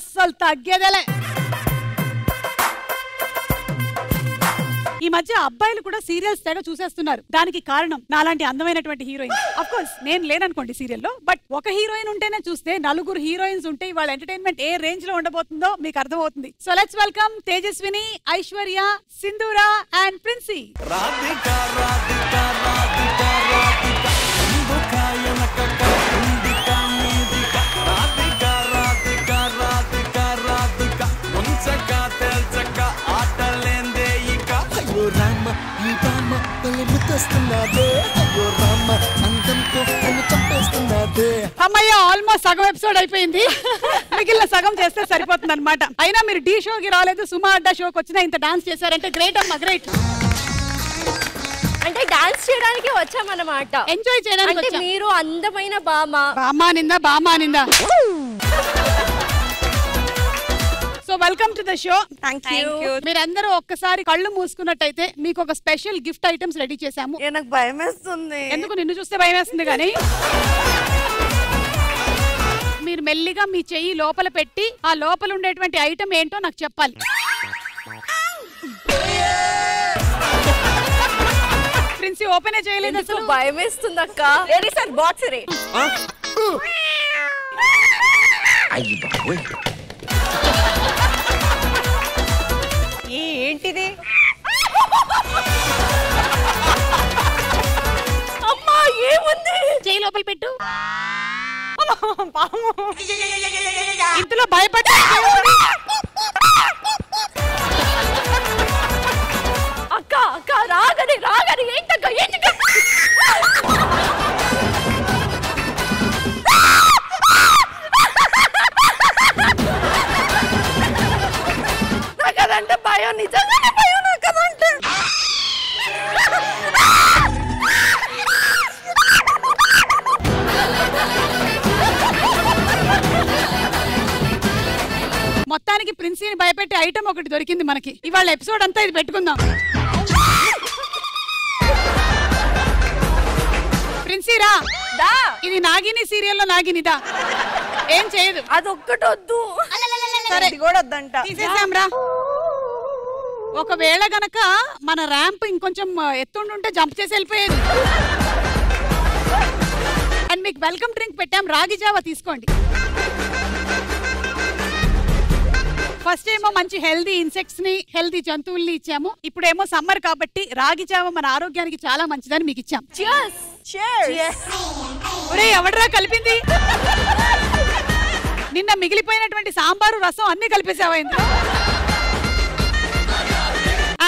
అస్సలు తగ్గేదేలే. ఈ మధ్య అబ్బాయిలు కూడా సీరియల్స్ తెగ చూసేస్తున్నారు. దానికి కారణం నాలాంటి అందమైనటువంటి హీరోయిన్. అఫ్ కోర్స్ నేను లేననుకోండి సీరియల్లో, బట్ ఒక హీరోయిన్ ఉంటేనే చూస్తే నలుగురు హీరోయిన్స్ ఉంటే వాళ్ళ ఎంటర్టైన్మెంట్ ఏ రేంజ్ లో ఉండబోతుందో మీకు అర్థమవుతుంది. So let's welcome Tejaswini, Aishwarya, సింధూర అండ్ ప్రిన్సీ. అమ్మయ్య, ఆల్మోస్ట్ సగం ఎపిసోడ్ అయిపోయింది. మిగిలిన సగం చేస్తే సరిపోతుంది అనమాట. అయినా మీరు డి షోకి రాలేదు, సుమా అడ్డా షోకి వచ్చినా ఇంత డాన్స్ చేశారంటే గ్రేట్ అమ్మా, గ్రేట్. అంటే డాన్స్ చేయడానికి వచ్చామన్నమాట, ఎంజాయ్ చేయడానికి. మీరు అందమైన బామా నిందా. So welcome to the show. Thank you. మీరందరూ ఒక్కసారి కళ్ళు మూసుకున్నట్టయితే మీకు ఒక స్పెషల్ గిఫ్ట్ ఐటమ్స్ రెడీ చేశాము. నాకు భయం వేస్తుంది. ఎందుకు? నిన్ను చూస్తే భయం వేస్తుంది. కానీ మీరు మెల్లిగా మీ చెయ్యి లోపల పెట్టి ఆ లోపల ఉండేటువంటి ఐటమ్ ఏంటో నాకు చెప్పాలి. ప్రిన్సీ ఓపెన్ చేయలేదు, అసలు భయం వేస్తుంది అక్క. ఏంటిది? అమ్మా ఏముంది? చెయ్యి లోపల పెట్టు. ఇంతలో భయపడ్డా. అక్క అక్క రాగని ఏంటక్క ఏంటక్క? నాకదంటే భయం, నిజంగానే భయం నాకదంటే. మొత్తానికి ప్రిన్సీని భయపెట్టే ఐటమ్ ఒకటి దొరికింది మనకి. ఇవాళ ఎపిసోడ్ అంతా ఇది పెట్టుకుందాం. ప్రిన్సీరా, ఇది నాగిని సీరియల్లో నాగినిదా, ఏం చేయదు. అదొక్కటి వద్దు. సరే కూడా వద్దంట, తీసేసాంరా. ఒకవేళ గనక మన ర్యాంప్ ఇంకొంచెం ఎత్తుండుంటే జంప్ చేసి వెళ్ళిపోయేది. అండ్ మీకు వెల్కమ్ డ్రింక్ పెట్టాం, రాగి జావా తీసుకోండి. ఫస్ట్ ఏమో మంచి హెల్దీ ఇన్సెక్ట్స్ ని, హెల్దీ జంతువుల్ని ఇచ్చాము. ఇప్పుడేమో సమ్మర్ కాబట్టి రాగి జావ మన ఆరోగ్యానికి చాలా మంచిదని మీకు ఇచ్చాం. ఎవడరా కలిపింది? నిన్న మిగిలిపోయినటువంటి సాంబారు, రసం అన్ని కలిపేసావా ఇందులో?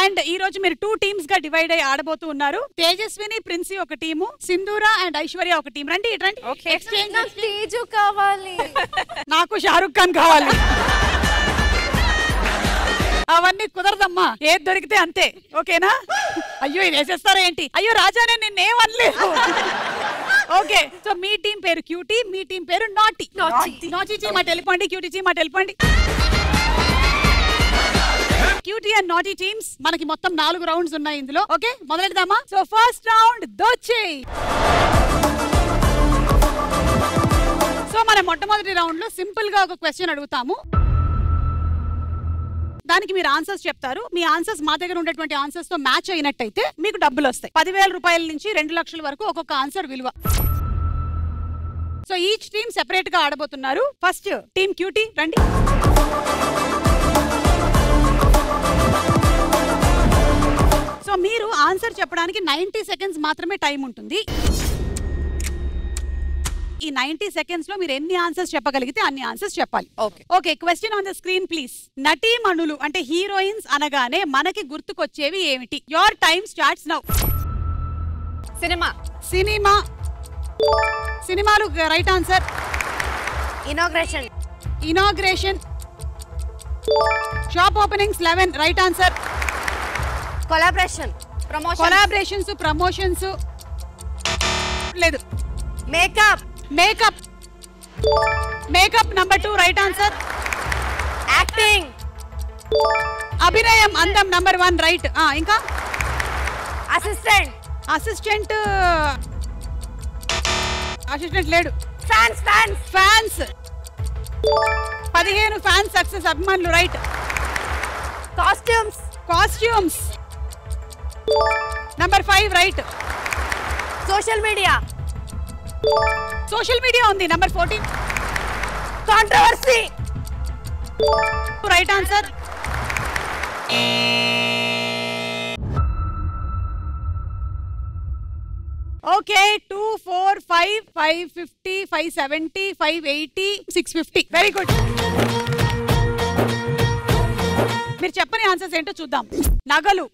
అండ్ ఈ రోజు మీరు 2 టీమ్స్ గా డివైడ్ అయ్యి ఆడబోతూ ఉన్నారు. తేజస్విని, ప్రిన్సీ ఒక టీము, సింధూర అండ్ ఐశ్వర్య ఒక టీం. రండి రండి. ఎక్స్చేంజ్. తేజు కావాలి, నాకు షారుఖ్ ఖాన్ కావాలి. అవన్నీ కుదరదమ్మా, ఏది దొరికితే అంతే. ఓకేనా? అయ్యో ఇది వేసేస్తారా ఏంటి? అయ్యో రాజానే నిన్నేమనలేదు. ఓకే, సో మీ టీం పేరు క్యూటీ, మీ టీం పేరు నాటీ. నాటీ టీం అటు వెళ్ళిపోండి, క్యూటీ టీం అటు వెళ్ళిపోండి. క్యూటీ అండ్ నాటీ టీమ్స్ మనకి మొత్తం 4 రౌండ్స్ ఉన్నాయి ఇందులో. ఓకే, మొదలెడదామా? సో ఫస్ట్ రౌండ్ దోచేయ్. సో మన మొట్టమొదటి రౌండ్ లో సింపుల్ గా ఒక క్వశ్చన్ అడుగుతాము. దానికి మీరు ఆన్సర్స్ చెప్తారు. మీ ఆన్సర్స్ మా దగ్గర ఉండేటువంటి ఆన్సర్స్ తో మ్యాచ్ అయినట్టయితే మీకు డబ్బులు వస్తాయి. 10,000 రూపాయల నుంచి 2 లక్షల వరకు ఒక్కొక్క ఆన్సర్ విలువ. సో ఈచ్ టీమ్ సెపరేట్ గా ఆడబోతున్నారు. ఫస్ట్ టీమ్ క్యూటీ రండి. సో మీరు ఆన్సర్ చెప్పడానికి 90 సెకండ్స్ మాత్రమే టైం ఉంటుంది. ఈ 90 సెకండ్స్ లో మీరు ఎన్ని ఆన్సర్స్ చెప్పగలిగితే అన్ని ఆన్సర్స్ చెప్పాలి. Okay, question on the screen please. నటీమణులు అంటే హీరోయిన్స్ అనగానే మనకి గుర్తుకొచ్చేవి ఏమిటి? Your time starts now. Cinema. Cinema. సినిమాలు right answer. Inauguration. Inauguration. Shop openings 11 right answer. Collaboration. Collaborations, promotions లేదు. Makeup. Makeup. Makeup number 2 right answer. Acting. అభినయం, అందం నంబర్ 1 రైట్. ఇంకా అసిస్టెంట్. అసిస్టెంట్. అసిస్టెంట్ లేడు. Fans. Fans. Fans. 15 fan success అభిమానులు right. Costumes number 5 right. Social media ఉంది number 14. Controversy right answer. Okay 2, 4, 5, 550, 570, 580, 650. Very good. మీరు చెప్పని answers ఏంటో చూద్దాం. నగలు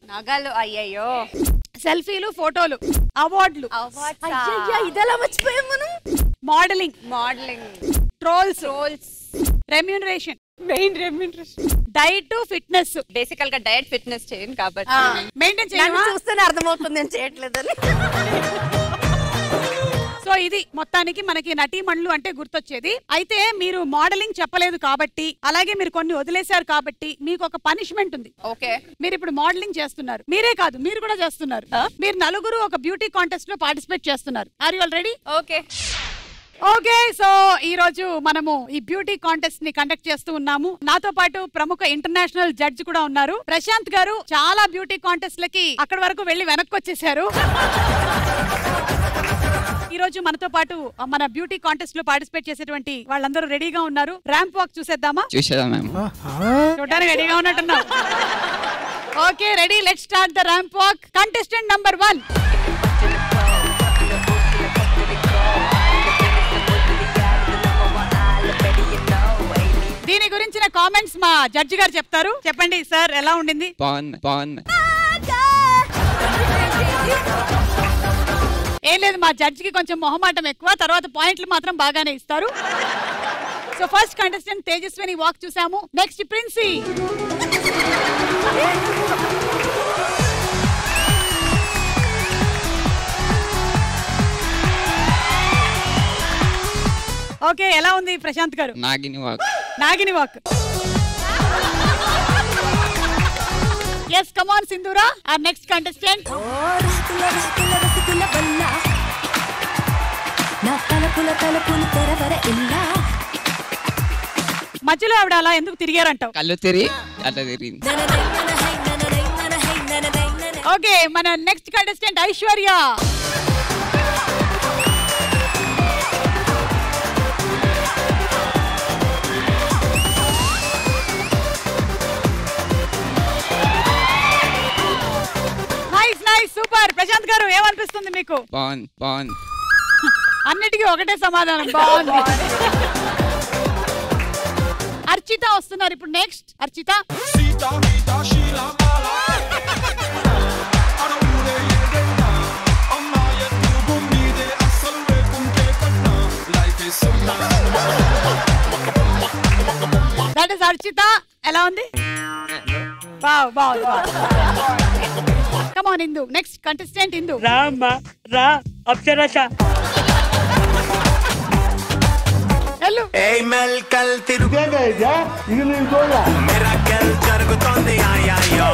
అయ్యయ్యో. సెల్ఫీలు, ఫోటోలు, అవార్డులు, ఇదెలా మర్చిపోయాం మనం. Modelling, trolls, remuneration, diet, fitness. బేసికల్ గా డైట్ ఫిట్నెస్ చేయను కాబట్టి మెయింటైన్ చేయను. చూస్తేనే అర్థమవుతుంది నేను చేయట్లేదని. సో ఇది మొత్తానికి మనకి నటీమణులు అంటే గుర్తొచ్చేది. అయితే మీరు మోడలింగ్ చెప్పలేదు కాబట్టి, అలాగే మీరు కొన్ని వదిలేశారు కాబట్టి మీకు ఒక పనిష్మెంట్ ఉంది. ఓకే, మీరు ఇప్పుడు మోడలింగ్ చేస్తున్నారు. మీరే కాదు, మీరు కూడా చేస్తున్నారు. మీరు నలుగురు ఒక బ్యూటీ కాంటెస్ట్ లో పార్టిసిపేట్ చేస్తున్నారు. Are you all ready? Okay so ఈ రోజు మనము ఈ బ్యూటీ కాంటెస్ట్ ని కండక్ట్ చేస్తూ ఉన్నాము. నాతో పాటు ప్రముఖ ఇంటర్నేషనల్ జడ్జి కూడా ఉన్నారు. ప్రశాంత్ గారు చాలా బ్యూటీ కాంటెస్ట్ లకి అక్కడి వరకు వెళ్లి వెనక్కి వచ్చేసారు. ఈ రోజు మనతో పాటు మన బ్యూటీ కాంటెస్ట్ లో పార్టిసిపేట్ చేసేటువంటి వాళ్ళందరూ రెడీగా ఉన్నారు. ర్యాంప్ వాక్ చూసేద్దామా? చూడడానికి రెడీగా ఉన్నట్టున్నావు. Okay ready, let's start the ramp walk. Contestant number 1. దీని గురించిన కామెంట్స్ మా జడ్జి గారు చెప్తారు. చెప్పండి సార్, ఎలా ఉండింది? బాగుంది. ఏం లేదు, మా జడ్జికి కొంచెం మొహమాటం ఎక్కువ, తర్వాత పాయింట్లు మాత్రం బాగానే ఇస్తారు. So first contestant Tejaswini walk చూసాము. నెక్స్ట్ ప్రిన్సీ. ఓకే, ఎలా ఉంది ప్రశాంత్ గారు? నాగిని walk. Yes, come on Sindhura, our next contestant. మధ్యలో ఆవిడ అలా ఎందుకు తిరిగారంటావు? కళ్ళు తిరిగి అట్లా తిరిగింది. ఓకే, మన next contestant Aishwarya. Super. Prashant గారు ఏమనిపిస్తుంది మీకు? బాగుంది. అన్నిటికీ ఒకటే సమాధానం, బాగుంది. అర్చిత వస్తున్నారు ఇప్పుడు. Next Archita. That is Archita. ఎలా ఉంది? బాగుంది. Come on Indu, next contestant Indu. రా అప్సరస. హలో ఏమల్ కల్ తిరుగేగా ఇది నేను చూడలా మేరా కల్ జరుగుతోంది ఆయాయో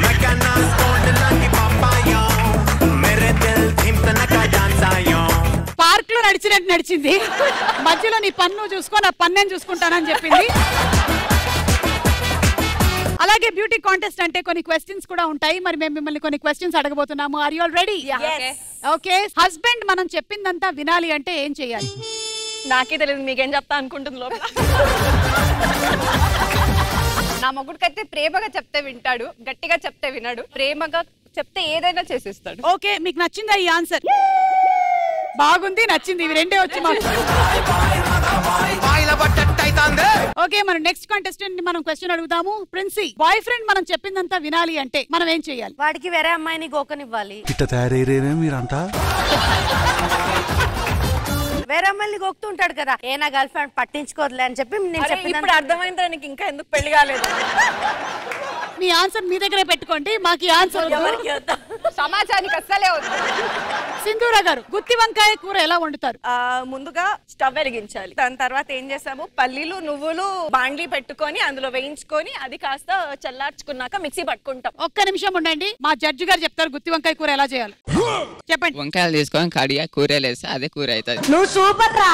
మకనా స్కోడ్ లాంటి పాపాయో మేరే దిల్ థింతన కా డాన్స్ ఆయో. పార్క్ లో నడిచినట్టు నడిచింది. మధ్యలో నీ పన్ను చూసుకో, నా పన్నేం చూసుకుంటానని చెప్పింది. అలాగే బ్యూటీ కాంటెస్ట్ అంటే కొన్ని క్వశ్చన్స్ కూడా ఉంటాయి. మరి మేము మిమ్మల్ని కొన్ని క్వశ్చన్స్ అడగబోతున్నాము. Are you all ready? Okay. Husband మనం చెప్పిందంతా వినాలి అంటే ఏం చేయాలి? నాకే తెలియదు, మీకేం చెప్తా అనుకుంటుంది లోపల. నా మొగుడికైతే ప్రేమగా చెప్తే వింటాడు, గట్టిగా చెప్తే వినడు. ప్రేమగా చెప్తే ఏదైనా చేసేస్తాడు. ఓకే, మీకు నచ్చిందా ఈ ఆన్సర్? బాగుంది, నచ్చింది. ఇవి రెండే వచ్చి మాకు. ఓకే, మనం నెక్స్ట్ కంటెస్టెంట్ ని మనం క్వశ్చన్ అడుగుదాము. ప్రిన్సీ, బాయ్ ఫ్రెండ్ మనం చెప్పిందంతా వినాలి అంటే మనం ఏం చేయాలి? వాడికి వేరే అమ్మాయిని గోకనివ్వాలి. ఇట్ట తయారయ్యేనే మీరంతా. వేరే అమ్మాయిని గోకుతుంటాడు కదా, ఏ నా గర్ల్ ఫ్రెండ్ పట్టించుకోదులే అని చెప్పి నేను చెప్పిన. ఇప్పుడు అర్థమైందా నీకు? ఇంకా ఎందుకు పెళ్లి కాలేదు? మీ ఆన్సర్ మీ దగ్గరే పెట్టుకోండి, మాకు ఈ ఆన్సర్ సమాజానికి అస్సలే వద్దు. సింధూరా గారు, గుత్తి వంకాయ కూర ఎలా వండుతారు? ముందుగా స్టవ్ వెలిగించాలి. దాని తర్వాత ఏం చేసాము, పల్లీలు నువ్వులు బాండ్లీ పెట్టుకొని అందులో వేయించుకొని అది కాస్త చల్లార్చుకున్నాక మిక్సీ పట్టుకుంటాం. ఒక్క నిమిషం ఉండండి, మా జడ్జి గారు చెప్తారు గుత్తి వంకాయ కూర ఎలా చేయాలి. చెప్పండి. వంకాయలు తీసుకొని కడిగా కూరలు వేస్తే అదే కూర అవుతుంది. నువ్వు సూపర్ రా.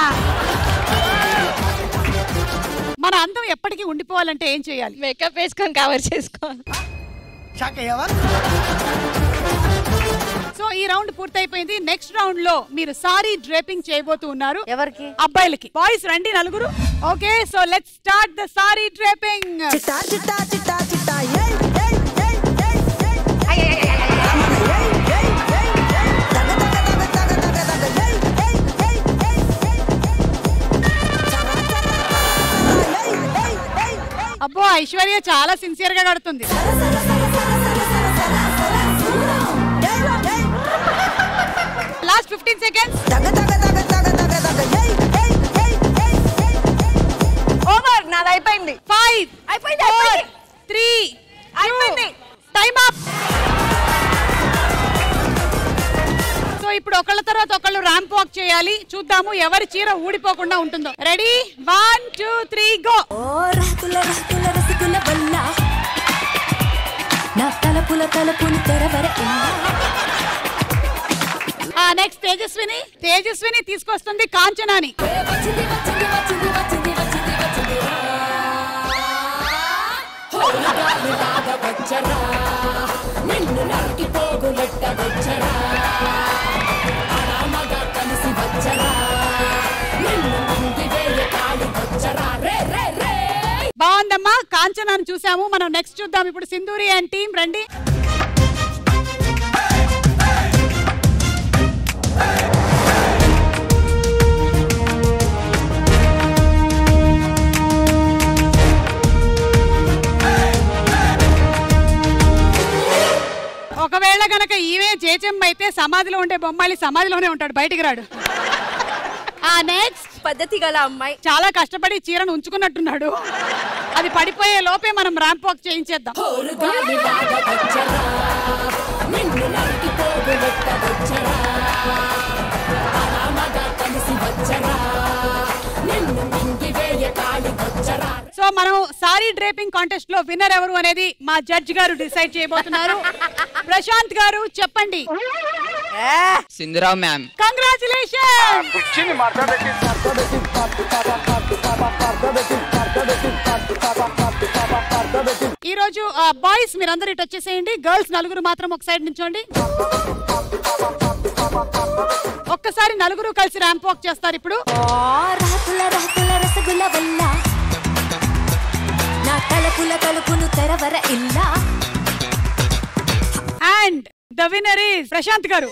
మన అందం ఎప్పటికీ ఉండిపోవాలంటే ఏం చేయాలి? మేకప్ వేసుకొని కవర్ చేసుకోవాలి. సో ఈ రౌండ్ పూర్తయిపోయింది. నెక్స్ట్ రౌండ్ లో మీరు సారీ డ్రేపింగ్ చేయబోతూ ఉన్నారు. ఎవరికి? అబ్బాయిలకి. బాయ్స్ రండి నలుగురు. Okay, so let's start the sorry draping. అబ్బో, ఐశ్వర్య చాలా సిన్సియర్ గా కడుతుంది. Last 15 seconds. ఓవర్. నాది అయిపోయింది. 5 అయిపోయింది. 4 3 అయిపోయింది. Time up. సో ఇప్పుడు ఒకళ్ళ తర్వాత ఒకళ్ళు ర్యాంప్ వాక్ చేయాలి. చూద్దాము ఎవరి చీర ఊడిపోకుండా ఉంటుందో. Ready? 1 2 3 go. Next Tejaswini. Tejaswini తీసుకొస్తుంది కాంచనాని. బాగుందమ్మా, కాంచనాన్ని చూసాము. మనం నెక్స్ట్ చూద్దాం ఇప్పుడు సింధూరి అండ్ టీం. రండి. ఒకవేళ గనక ఈవే జేజమ్మ అయితే సమాధిలో ఉండే బొమ్మాలి సమాధిలోనే ఉంటాడు, బయటికి రాడు. నెక్స్ట్ పద్ధతి గల అమ్మాయి. చాలా కష్టపడి చీరను ఉంచుకున్నట్టున్నాడు. అది పడిపోయే లోపే మనం ర్యాంప్ వాక్ చేయించేద్దాం. సో మనం సారీ డ్రేపింగ్ కాంటెస్ట్ లో విన్నర్ ఎవరు అనేది మా జడ్జ్ గారు డిసైడ్ చేయబోతున్నారు. ప్రశాంత్ గారు చెప్పండి. సింధురావు మ్యామ్. కంగ్రాచులేషన్. ఈ రోజు బాయ్స్ మీరందరూ ఇటు వచ్చేసేయండి. గర్ల్స్ నలుగురు మాత్రం ఒక సైడ్ నుంచోండి. ఒక్కసారి నలుగురు కలిసి ర్యాంప్ వాక్ చేస్తారు ఇప్పుడు. And the winner is Prashanth garu.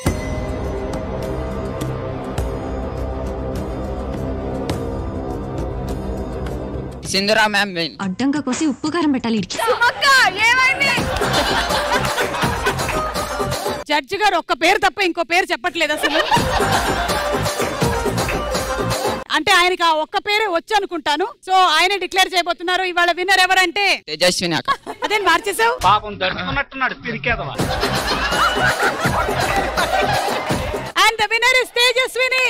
సింధురావు మ్యామ్ విన్. అడ్డంగా కోసి ఉప్పు కారం పెట్టాలి. జడ్జి గారు ఒక్క పేరు తప్ప ఇంకో పేరు చెప్పట్లేదు అసలు. అంటే ఆయనకి ఆ ఒక్క పేరే వచ్చు అనుకుంటాను. సో ఆయన డిక్లేర్ చేయబోతున్నారు. ఇవాళ విన్నర్ ఎవరంటే తేజస్విని అక్క. అదే మార్చేసావు. పాపం దడుచుకున్నట్టున్నాడు పిరికేదవా. And the winner is Tejaswini.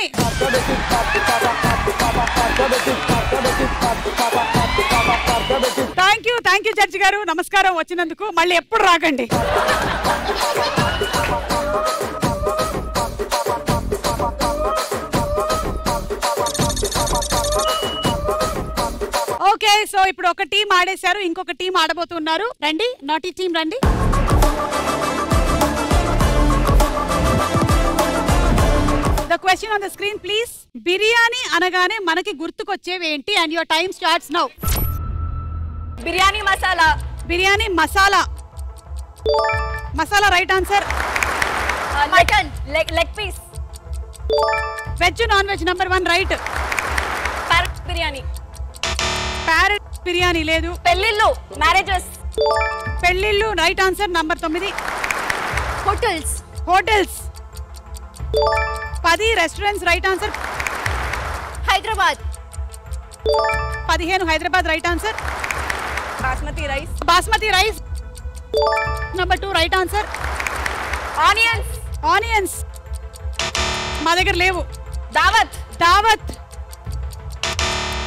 Thank you judge garu. నమస్కారం వచ్చినందుకు. మళ్ళీ ఎప్పుడు రాకండి. ఓకే, సో ఇప్పుడు ఒక టీం ఆడేశారు, ఇంకొక టీం ఆడబోతున్నారు. రండి, నాటి టీం రండి. The question on the screen please. Biryani అనగానే మనకి గుర్తుకొచ్చేవి ఏంటి? And your time starts now. Biryani masala. Biryani masala. Masala right answer. Mutton leg piece. Veg non veg number 1 right. Parrot biryani. Parrot biryani లేదు. పెళ్ళిళ్ళు మ్యారేజెస్. పెళ్ళిళ్ళు right answer number 9. Hotels. Hotels 10. Restaurants right answer. Hyderabad. 15 Hyderabad right answer. Basmati rice. Basmati rice number 2 right answer. Onions. Onions మా దగ్గర లేవు. దావత్. దావత్.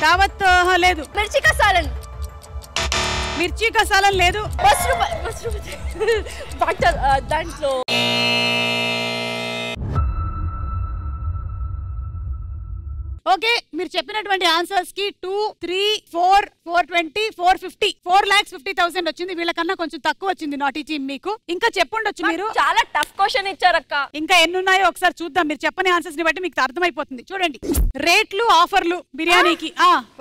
దావత్ లేదు. మిర్చి కసాలన్. మిర్చి కసాలన్ లేదు. బటర్ దాంట్లో. ఓకే, మీరు చెప్పినటువంటి ఆన్సర్స్ కి 2, 3, 4, 420, 450, 4,50,000 వచ్చింది. వీళ్ళకన్నా కొంచెం తక్కువ వచ్చింది నాటీ టీమ్ మీకు. ఇంకా చెప్పుండొచ్చు మీరు. చాలా టఫ్ క్వశ్చన్ ఇచ్చారక్క. ఇంకా ఎన్ని ఉన్నాయో ఒకసారి చూద్దాం. మీరు చెప్పని ఆన్సర్స్ ని బట్టి మీకు అర్థమైపోతుంది. చూడండి, రేట్లు ఆఫర్లు బిర్యానీకి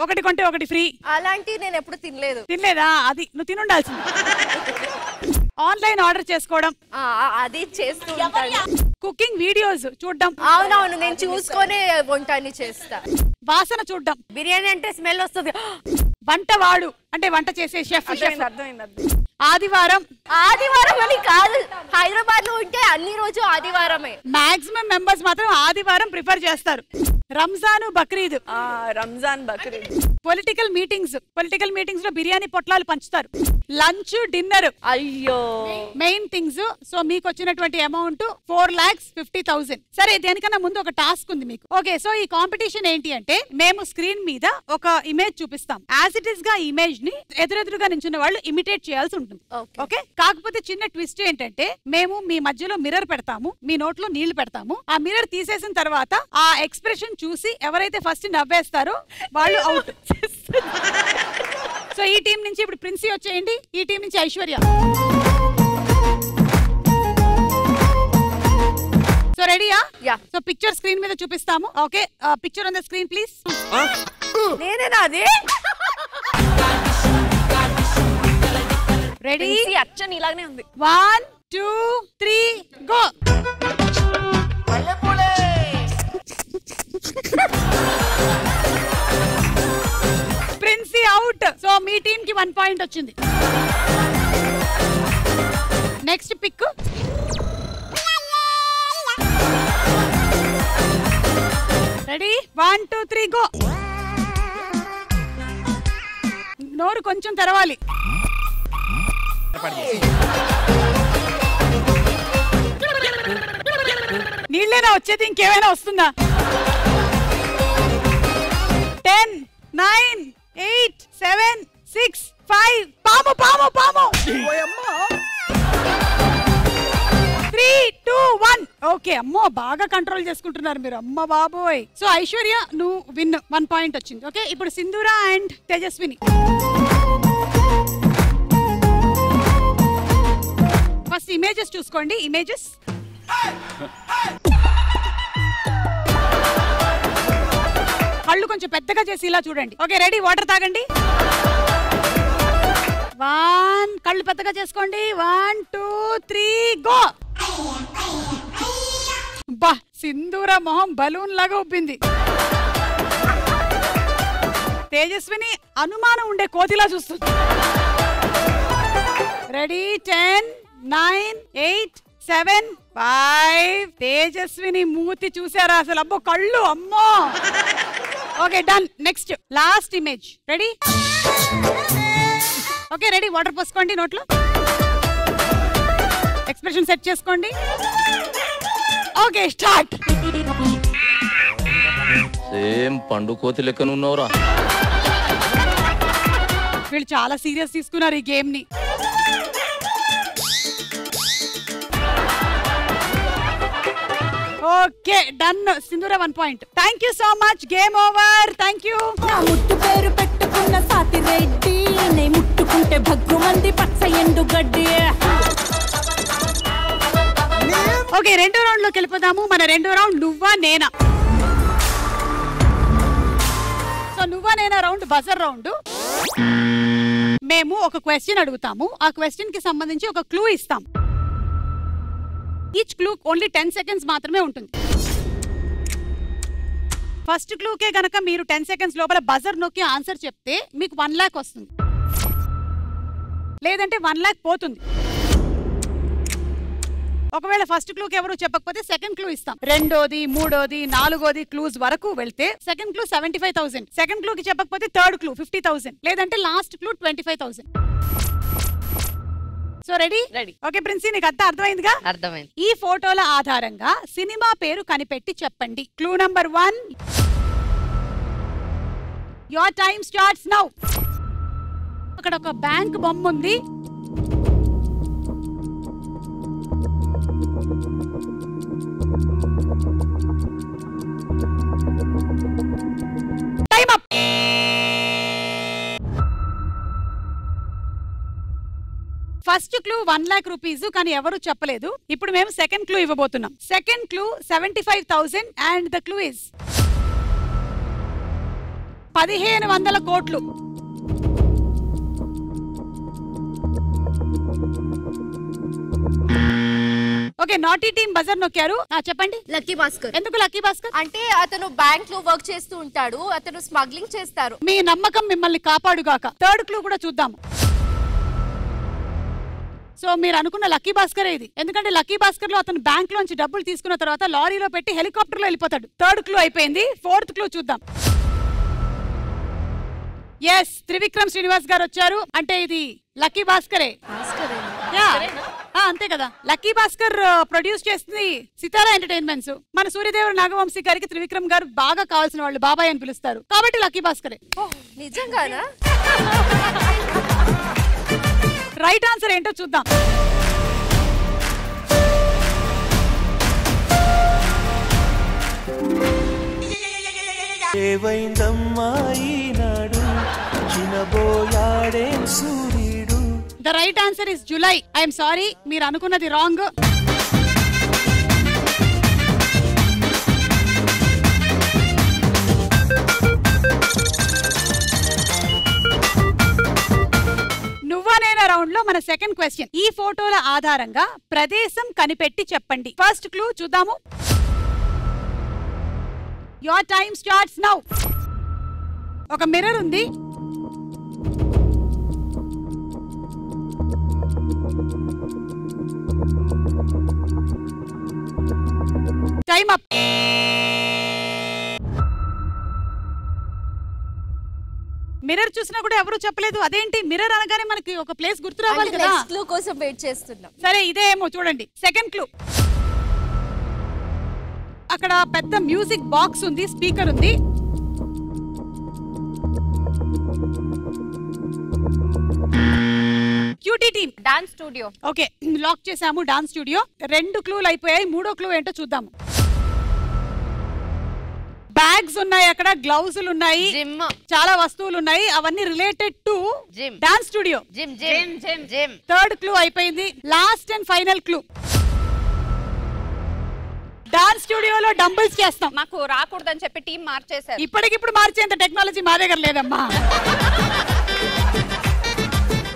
1 కొంటే 1 ఫ్రీ. అలాంటి నేను ఎప్పుడు తినలేదు. తినలేదా? అది నువ్వు తినుండాల్సింది. ఆన్లైన్ ఆర్డర్ చేసుకోవడం, అది చేస్తూ కుకింగ్ వీడియోస్ చూడడం. అవునవును, నేను చూసుకొని వంటని చేస్తా. వాసన చూడడం, బిర్యానీ అంటే స్మెల్ వస్తుంది. వంటవాడు అంటే వంట చేసే షెఫ్. అర్థమైంది. ఆదివారం అని కాదు, హైదరాబాద్ లో ఉంటే అన్ని రోజు ఆదివారమే. మాక్సిమం మెంబర్స్ మాత్రం ఆదివారం ప్రిఫర్ చేస్తారు. రంజాన్, బక్రీద్. రంజాన్, బక్రీద్. పొలిటికల్ మీటింగ్స్ లో బిర్యానీ పొట్లాలు పంచుతారు. Lunch, dinner. అయ్యో, మెయిన్ థింగ్స్. సో మీకు వచ్చినటువంటి అమౌంట్ 4,50,000. సరే, దేనికన్నా ముందు ఒక టాస్క్ ఉంది మీకు. ఓకే, సో ఈ కాంపిటీషన్ ఏంటి అంటే మేము స్క్రీన్ మీద ఒక ఇమేజ్ చూపిస్తాం. యాజ్ ఇట్ ఇస్ గా ఇమేజ్ ని ఎదురెదురుగా నించున్న వాళ్ళు ఇమిటేట్ చేయాల్సి ఉంటుంది. ఓకే, కాకపోతే చిన్న ట్విస్ట్ ఏంటంటే మేము మీ మధ్యలో మిర్రర్ పెడతాము, మీ నోట్లో నీళ్లు పెడతాము. ఆ మిర్రర్ తీసేసిన తర్వాత ఆ ఎక్స్ప్రెషన్ చూసి ఎవరైతే ఫస్ట్ నవ్వేస్తారో వాళ్ళు అవుట్. సో ఈ టీం నుంచి ఇప్పుడు ప్రిన్సీ వచ్చేయండి, ఈ టీం నుంచి ఐశ్వర్య. సో రెడీయా? సో పిక్చర్ స్క్రీన్ మీద చూపిస్తాము. Okay, picture on the screen please. నేనేనా అది? రెడీ? అచ్చన్ ఇలాగనే ఉంది. 1, 2, 3 గో. ప్రిన్సీ అవుట్. సో మీ టీం కి 1 పాయింట్ వచ్చింది. Next pic. రెడీ? 1, 2, 3 గో. నోరు కొంచెం తెరవాలి. నీళ్ళేనా వచ్చేది, ఇంకేమైనా వస్తుందా? 10, 9, 8, 7, 6, 5. పాము పాము పాము. 3, 2, 1. ఓకే, అమ్మో బాగా కంట్రోల్ చేసుకుంటున్నారు మీరు. అమ్మ బాబోయ్. సో ఐశ్వర్య నువ్వు విన్, 1 పాయింట్ వచ్చింది. ఓకే, ఇప్పుడు సింధూర అండ్ తేజస్విని. ఫస్ట్ ఇమేజెస్ చూసుకోండి. ఇమేజెస్. కళ్ళు కొంచెం పెద్దగా చేసి ఇలా చూడండి. Okay, ready? వాటర్ తాగండి. 1, కళ్ళు పెద్దగా చేసుకోండి. 1, 2, 3 గో. బా, సింధూర మొహం బలూన్ లాగా ఉబ్బింది. తేజస్విని అనుమానం ఉండే కోతిలా చూస్తుంది. రెడీ? 10, 9, 8, 7, 5. తేజస్విని మూతి చూసారా అసలు? అబ్బో కళ్ళు, అమ్మో. Okay, done. Next last image. Ready? Okay, ready? Water పోసుకోండి నోట్లో. ఎక్స్ప్రెషన్ సెట్ చేసుకోండి. Okay, start. సేమ్ పండు కోతి లెక్కనున్నావురా. వీళ్ళు చాలా సీరియస్ తీసుకున్నారు ఈ గేమ్ ని. Okay, done. సింధూర 1 point. Thank you so much. Game over. Thank you. నా ముట్టు పేరు పెట్టుకున్న సాతి రెడ్డి, నే ముట్టుకుంటే భగ్గు మంది పచ్చ ఎండు గడ్డి. ఓకే, రెండో రౌండ్ లోకి వెళ్ళిపోదాము. మన రెండో రౌండ్ నువ్వా నేనా. సో నువ్వా నేనా రౌండ్ బజర్ రౌండ్. మేము ఒక క్వశ్చన్ అడుగుతాము, ఆ క్వశ్చన్ కి సంబంధించి ఒక క్లూ ఇస్తాం. ఈచ్ క్లూ ఓన్లీ 10 సెకండ్స్ మాత్రమే ఉంటుంది. ఫస్ట్ క్లూకే గనక మీరు 10 సెకండ్స్ లోపల బజర్ నొక్కి ఆన్సర్ చెప్తే మీకు 1 లాక్ వస్తుంది, లేదంటే 1 లాక్ పోతుంది. ఒకవేళ ఫస్ట్ క్లూకి ఎవరు చెప్పకపోతే సెకండ్ క్లూ ఇస్తాం. రెండోది, మూడోది, నాలుగోది క్లూస్ వరకు వెళ్తే సెకండ్ క్లూ 75,000. సెకండ్ క్లూకి చెప్పకపోతే థర్డ్ క్లూ 50,000, లేదంటే last clue 25,000. So ready? Ready. Okay Princy, నీకు అంతా అర్థమైందిగా? అర్థమైంది. ఈ ఫోటోల ఆధారంగా సినిమా పేరు కనిపెట్టి చెప్పండి. Clue number 1. Your time starts now. అక్కడ ఒక బ్యాంక్ బొమ్మ ఉంది. ఫస్ట్ క్లూ 1 lakh rupees కానీ ఎవరు చెప్పలేదు. ఇప్పుడు మేము సెకండ్ క్లూ ఇవ్వబోతున్నాం. Second clue 75,000 and the clue is 1500 కోట్లు. ఓకే, నాటీ టీమ్ బజర్ నొక్కారు. చెప్పండి. లక్కీ భాస్కర్. ఎందుకు లక్కీ భాస్కర్? అంటే అతను బ్యాంక్ లో వర్క్ చేస్తూ ఉంటాడు, అతను స్మగ్లింగ్ చేస్తారు. మీ నమ్మకం మిమ్మల్ని కాపాడుగాక. థర్డ్ క్లూ కూడా చూద్దాము. సో మీరు అనుకున్న లక్కీ భాస్కర్ ఇది, ఎందుకంటే లక్కీ భాస్కర్ లో అతను బ్యాంక్ లోంచి డబ్బులు తీసుకున్న తర్వాత లారీలో పెట్టి హెలికాప్టర్ లో వెళ్ళిపోతాడు. థర్డ్ క్లూ అయిపోయింది. ఫోర్త్ క్లూ చూద్దాం. ఎస్, త్రివిక్రమ్ శ్రీనివాస్ గారు వచ్చారు. అంటే ఇది లక్కీ భాస్కరే. అంతే కదా. లక్కీ భాస్కర్ ప్రొడ్యూస్ చేస్తుంది సితారా ఎంటర్టైన్మెంట్స్. మన సూర్యదేవర నాగవంశీ గారికి త్రివిక్రమ్ గారు బాగా కావాల్సిన వాళ్ళు, బాబాయ్ అని పిలుస్తారు కాబట్టి లక్కీ భాస్కరే. నిజంగానా? రైట్ ఆన్సర్ ఏంటో చూద్దాం. The right answer is July. I'm sorry, మీరు అనుకున్నది రాంగ్. నువ్వా నేనా రౌండ్ లో మన సెకండ్ క్వశ్చన్. ఈ ఫోటోల ఆధారంగా ప్రదేశం కనిపెట్టి చెప్పండి. ఫస్ట్ క్లూ చూద్దాము. Your time starts now. ఒక మిర్రర్ ఉంది. Time up. మిర్రర్ చూసినా కూడా ఎవరు చెప్పలేదు. అదేంటి, మిర్రర్ అనగానే మనకి ఒక ప్లేస్ గుర్తు రావాలి కదా. నెక్స్ట్ క్లూ కోసం వెయిట్ చేస్తున్నాం. సరే, ఇదే ఏమో చూడండి. Second clue. అక్కడ పెద్ద మ్యూజిక్ బాక్స్ ఉంది, స్పీకర్ ఉంది. Cutie team. Dance studio. Okay, lock చేసాము డాన్స్ స్టూడియో. 2 క్లూలు అయిపోయాయి. 3వ క్లూ ఏంటో చూద్దాము. బ్యాగ్స్ ఉన్నాయి, అక్కడ గ్లౌజులు ఉన్నాయి, జిమ్, చాలా వస్తువులు ఉన్నాయి. అవన్నీ related to gym, dance studio. Gym gym gym gym. Third clue అయిపోయింది. Last and final clue. Dance స్టూడియోలో డంబుల్స్ చేస్తాం. మాకు రాకూడదని చెప్పి టీం మార్చేశారు. ఇప్పటికిప్పుడు మార్చేంత టెక్నాలజీ మా దగ్గర లేదమ్మా.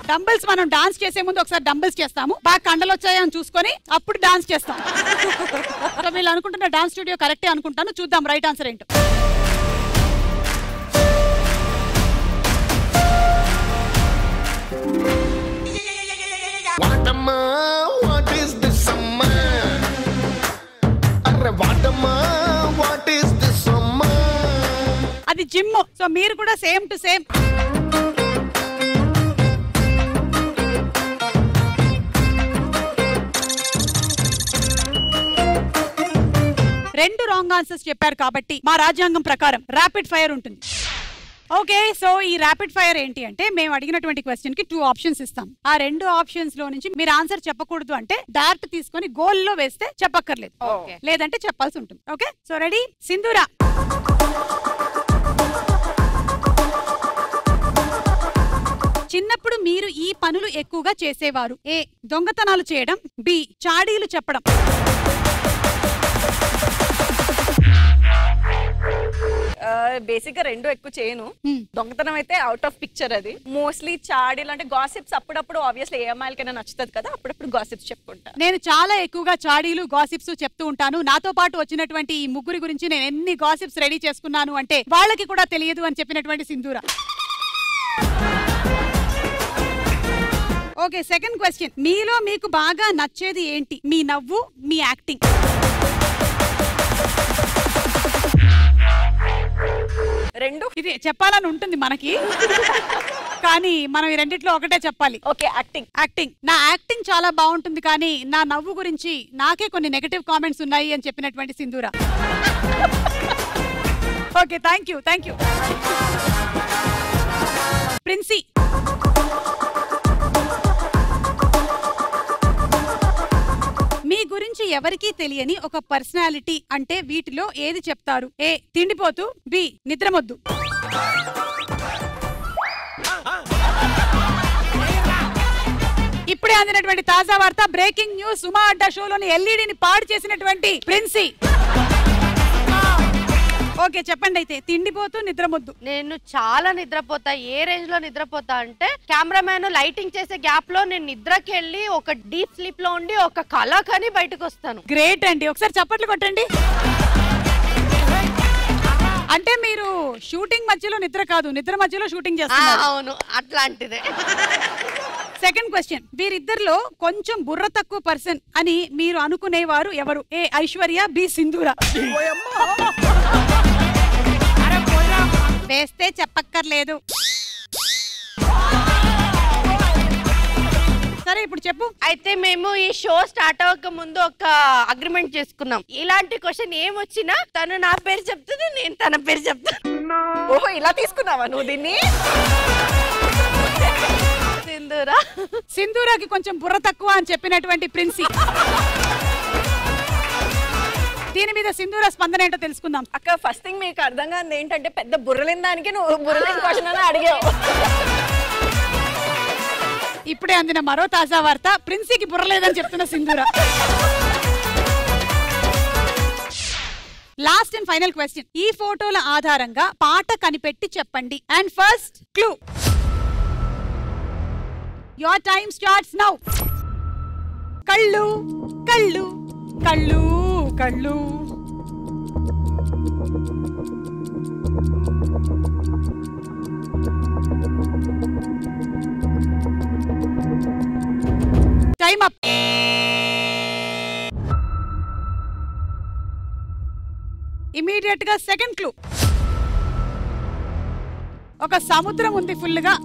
డంబుల్స్ మనం డాన్స్ చేసే ముందు ఒకసారి డంబుల్స్ చేస్తాము. బాగా కండలు వచ్చాయని చూసుకొని అప్పుడు డాన్స్ చేస్తాం. సో వీళ్ళు అనుకుంటున్న డాన్స్ స్టూడియో కరెక్టే అనుకుంటాను. చూద్దాం రైట్ ఆన్సర్ ఏంటో. అది జిమ్. సో మీరు కూడా సేమ్ టు సేమ్. రెండు రాంగ్ ఆన్సర్స్ చెప్పారు కాబట్టి మా రాజ్యాంగం ప్రకారం ర్యాపిడ్ ఫైర్ ఉంటుంది. ఓకే, సో ఈ ర్యాపిడ్ ఫైర్ ఏంటి అంటే మేము అడిగినటువంటి క్వశ్చన్ కి 2 ఆప్షన్స్ ఇస్తాం. ఆ 2 ఆప్షన్స్ లో నుంచి మీరు ఆన్సర్ చెప్పకూడదు అంటే డార్ట్ తీసుకొని గోల్ లో వేస్తే చెప్పక్కర్లేదు, లేదంటే చెప్పాల్సి ఉంటుంది. Okay, so ready? సింధూరా. చిన్నప్పుడు మీరు ఈ పనులు ఎక్కువగా చేసేవారు. ఏ, దొంగతనాలు చేయడం. బి, చాడీలు చెప్పడం. బేసిక్ గా 2 ఎక్కువ చేయను. దొంగతనం అయితే అవుట్ ఆఫ్ పిక్చర్. అది మోస్ట్లీ చాడీలు అంటే గాసిప్స్. అప్పుడప్పుడు ఆబ్వియస్లీ ఏ అమ్మాయిలకైనా నచ్చుతుంది కదా, అప్పుడప్పుడు గాసిప్స్ చెప్పుకుంటా. నేను చాలా ఎక్కువగా చాడీలు గాసిప్స్ చెప్తూ ఉంటాను. నాతో పాటు వచ్చినటువంటి ఈ ముగ్గురి గురించి నేను ఎన్ని గాసిప్స్ రెడీ చేసుకున్నాను అంటే వాళ్ళకి కూడా తెలియదు అని చెప్పినటువంటి సింధూర. Okay, second question. మీలో మీకు బాగా నచ్చేది ఏంటి? మీ నవ్వు, మీ యాక్టింగ్. రెండు ఇది చెప్పాలని ఉంటుంది మనకి, కానీ మనం ఈ రెండిట్లో ఒకటే చెప్పాలి. Okay, acting. యాక్టింగ్. నా యాక్టింగ్ చాలా బాగుంటుంది, కానీ నా నవ్వు గురించి నాకే కొన్ని నెగటివ్ కామెంట్స్ ఉన్నాయి అని చెప్పినటువంటి Sindhura. Okay, thank you, thank you. Princy. మీ గురించి ఎవరికీ తెలియని ఒక పర్సనాలిటీ అంటే వీటిలో ఏది చెప్తారు? ఏ, తిండిపోతు. బి, నిద్రమొద్దు. ఇప్పుడే అందినటువంటి తాజా వార్త, బ్రేకింగ్ న్యూస్. సుమా అడ్డా షోలోని ఎల్ఈడిని పాడు చేసినటువంటి ప్రిన్సీ. ఓకే చెప్పండి. అయితే తిండిపోతూ నిద్రమొద్దు. నేను చాలా నిద్రపోతా. ఏ రేంజ్ లో నిద్రపోతా అంటే కెమెరామ్యాన్ లైటింగ్ చేసే గ్యాప్ లో నేను నిద్రకి వెళ్ళి ఒక డీప్ స్లీప్ లో ఉండి ఒక కళ కని బయటకు వస్తాను. గ్రేట్ అండి, ఒకసారి చప్పట్లు కొట్టండి. అంటే మీరు షూటింగ్ మధ్యలో నిద్ర కాదు, నిద్ర మధ్యలో షూటింగ్ చేస్తున్నారు. అవును, అట్లాంటిదే. సెకండ్ క్వశ్చన్, వీరిద్దరిలో కొంచెం బుర్ర తక్కువ పర్సన్ అని మీరు అనుకునేవారు ఎవరు? ఏ ఐశ్వర్య, బి సింధూర. వేస్తే చెప్పక్కర్లేదు. సరే ఇప్పుడు చెప్పు. అయితే మేము ఈ షో స్టార్ట్ అవ్వక ముందు ఒక అగ్రిమెంట్ చేసుకున్నాం. ఇలాంటి క్వశ్చన్ ఏమొచ్చినా తను నా పేరు చెప్తుంది, నేను తన పేరు చెప్తాను. ఓహో, ఇలా తీసుకున్నావా నువ్వు దీన్ని? సింధూరా. సింధూరాకి కొంచెం బుర్ర తక్కువ అని చెప్పినటువంటి ప్రిన్సీ. దీని మీద సింధూర స్పందన ఏంటో తెలుసుకుందాం. అక్క, ఫస్ట్ థింగ్ మీకు అర్థం కాదు ఏంటంటే, పెద్ద బుర్రలేని దానికి నువ్వు బుర్రలేని క్వశ్చన్ అని అడిగావు. ఇప్పుడే అందిన మరో తాజా వార్త, ప్రిన్సీకి బుర్రలేదని చెప్తున్న సింధూర. లాస్ట్ అండ్ ఫైనల్ క్వశ్చన్, ఈ ఫోటోల ఆధారంగా పాట కనిపెట్టి చెప్పండి. And first clue. Your time starts now. కళ్ళు కళ్ళు కళ్ళు కళ్ళు. Time up. ఇమీడియట్ గా సెకండ్ క్లూ. ఒక సముద్రం ఉంది ఫుల్ గా.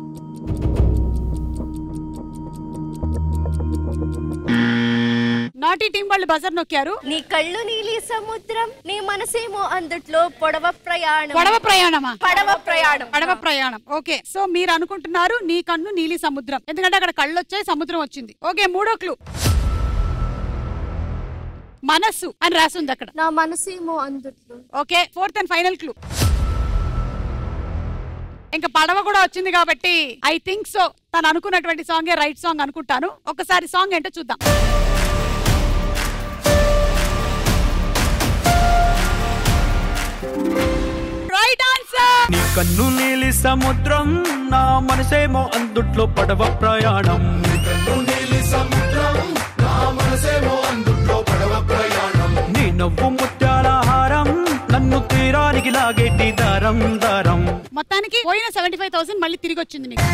నాటి టీం వాళ్ళు బజర్ నొక్కారు. నీ కళ్ళు నీలి సముద్రం, నీ మనసేమో అందుట్లో పొడవ ప్రయాణం. పడవ ప్రయాణమా? పడవ ప్రయాణం. పడవ ప్రయాణం. ఓకే, సో మీరు అనుకుంటున్నారు నీ కన్ను నీలి సముద్రం, ఎందుకంటే అక్కడ కళ్ళు వచ్చాయి, సముద్రం వచ్చింది. ఓకే, మూడో క్లూ. మనస్సు అని రాసింది అక్కడ. నా మనసేమో అందుట్లో. Okay, fourth and final clue. ఇంకా పడవ కూడా వచ్చింది కాబట్టి ఐ థింక్ సో తను అనుకున్నటువంటి సాంగే రైట్ సాంగ్ అనుకుంటాను. ఒకసారి సాంగ్ ఏంటో చూద్దాం. Right answer. నీ కన్ను నీలి సముద్రం, నా మనసేమో అందుట్లో పడవ ప్రయాణం. నీ నవ్వు ముత్యాల హారం, నన్ను తీరానికి లాగేటి దారం దారం. మొత్తానికి పోయిన 75,000 మళ్ళీ తిరిగి వచ్చింది మీకు.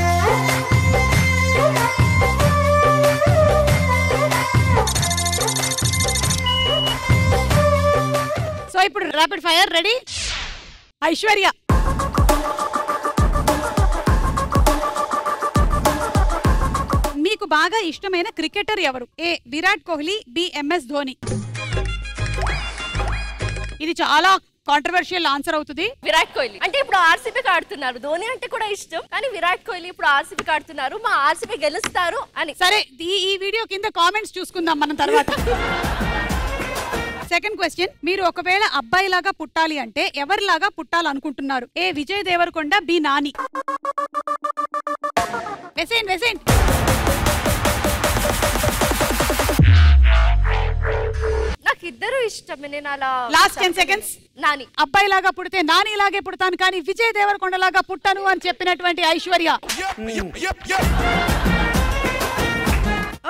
సో ఇప్పుడు ర్యాపిడ్ ఫైర్ రెడీ. ఐశ్వర్య, మీకు బాగా ఇష్టమైన క్రికెటర్ ఎవరు? ఏ విరాట్ కోహ్లీ, బి ఎంఎస్ ధోని. ఇది చాలా కాంట్రవర్షియల్ ఆన్సర్ అవుతుంది. విరాట్ కోహ్లీ. అంటే ఇప్పుడు ఆర్సీబీకి ఆడుతున్నారు, ధోని అంటే కూడా ఇష్టం, కానీ విరాట్ కోహ్లీ ఇప్పుడు ఆర్సీబీకి ఆడుతున్నారు, మా ఆర్సీబీ గెలుస్తారు అని. సరే, ఈ వీడియో కింద కామెంట్స్ చూసుకుందాం మనం తర్వాత. సెకండ్ క్వశ్చన్, మీరు ఒకవేళ అబ్బాయిలాగా పుట్టాలి అంటే ఎవరిలాగా పుట్టాలనుకుంటున్నారు? ఏ విజయ్ దేవరకొండ, బి నాని. వెసేంట్ వెసేంట్. నాకు ఇద్దరు ఇష్టమే. నేను అలా లాస్ట్ 10 సెకండ్స్. నాని. అబ్బాయిలాగా పుడితే నాని లాగే పుడతాను, కానీ విజయ్ దేవరకొండ లాగా పుట్టాను అని చెప్పినటువంటి Aishwarya.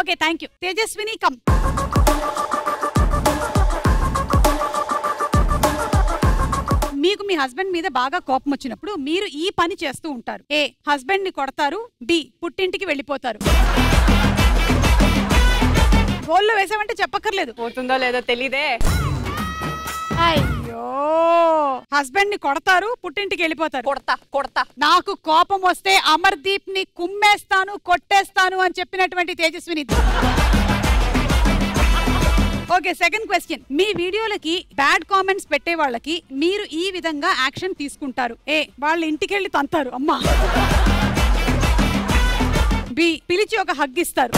Okay, thank you. Tejaswini come. మీకు మీ హస్బెండ్ మీద బాగా కోపం వచ్చినప్పుడు మీరు ఈ పని చేస్తూ ఉంటారు. ఏ హస్బెండ్ ని కొడతారు, బి పుట్టింటికి వెళ్ళిపోతారు. గోల్లో వేసామంటే చెప్పక్కర్లేదు, పోతుందో లేదో తెలీదే. అయ్యో, హస్బెండ్ ని కొడతారు, పుట్టింటికి వెళ్ళిపోతారు. కొడతా కొడతా. నాకు కోపం వస్తే అమర్దీప్ ని కుమ్మేస్తాను, కొట్టేస్తాను అని చెప్పినటువంటి తేజస్విని. ఓకే, సెకండ్ క్వశ్చన్, మీ వీడియోలకి బ్యాడ్ కామెంట్స్ పెట్టే వాళ్ళకి మీరు ఈ విధంగా యాక్షన్ తీసుకుంటారు. ఏ వాళ్ళ ఇంటికి వెళ్ళి తంతారు అమ్మా, బి పిలిచి ఒక హగ్ ఇస్తారు,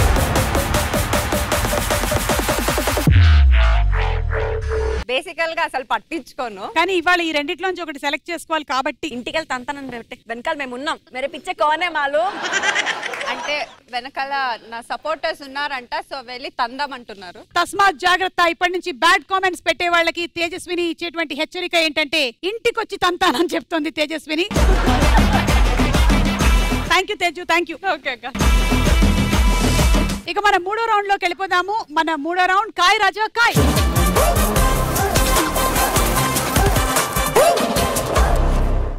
బేసికల్ గా అసలు పట్టించుకోను. కానీ ఇవాళ ఈ రెండిట్లోంచి ఒకటి సెలెక్ట్ చేసుకోవాలి కాబట్టి ఇంటికి వెళ్తే అంతానని వెనకాల మేము ఉన్నాం. మేరే పిచ్చే కోనే మాలు అంటే వెనకాల నా సపోర్టర్స్ ఉన్నారంట. సో వెళ్ళి తందాం అంటున్నారు. తస్మాత్ జాగ్రత్త. ఇప్పటి నుంచి బ్యాడ్ కామెంట్స్ పెట్టే వాళ్ళకి తేజస్విని ఇచ్చేటువంటి హెచ్చరిక ఏంటంటే ఇంటికొచ్చి తంతానని చెప్తోంది Tejaswini. Thank you Teju, thank you. Okay అక్క. ఇక మన మూడో రౌండ్ లోకి వెళ్ళిపోదాము. మన మూడో రౌండ్ కాయ్ రాజా కాయ్.